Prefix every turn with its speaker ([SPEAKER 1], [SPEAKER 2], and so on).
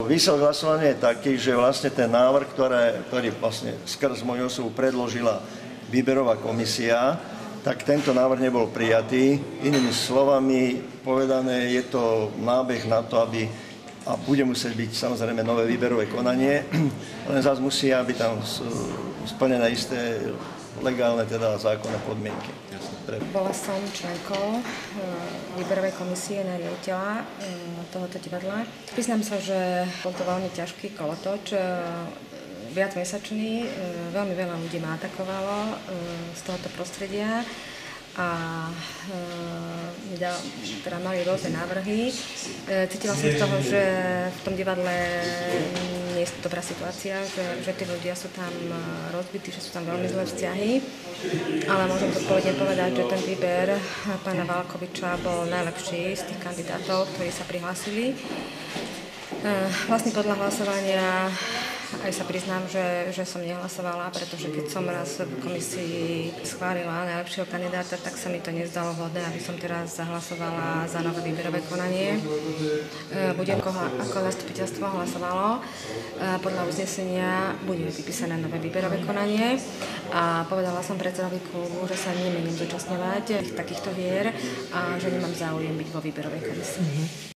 [SPEAKER 1] Výsledok hlasovania je taký, že vlastne ten návrh, ktorý vlastne skrz moju osobu predložila výberová komisia, tak tento návrh nebol prijatý. Inými slovami povedané, je to nábeh na to, a bude musieť byť samozrejme nové výberové konanie, len zase musia byť tam splnené isté legálne, teda zákonné podmienky.
[SPEAKER 2] Bola som členkou výberovej komisie na riaditeľa tohoto divadla. Priznám sa, že bol to veľmi ťažký kolotoč, viacmesačný, veľmi veľa ľudí ma atakovalo z tohoto prostredia a teda mali rôzne návrhy. Cítila som z toho, že v tom divadle nie je dobrá situácia, že tí ľudia sú tam rozbití, že sú tam veľmi zlé vzťahy. Ale môžem zodpovedne povedať, že ten výber pána Valkoviča bol najlepší z tých kandidátov, ktorí sa prihlásili. Vlastne podľa hlasovania aj sa priznám, že som nehlasovala, pretože keď som raz v komisii schválila najlepšieho kandidáta, tak sa mi to nezdalo vhodné, aby som teraz zahlasovala za nové výberové konanie. Budem ako zastupiteľstvo hlasovalo. Podľa uznesenia bude vypísané nové výberové konanie a povedala som predsedovi klubu, že sa nemením zúčastňovať takýchto hier a že nemám záujem byť vo výberovej komisii.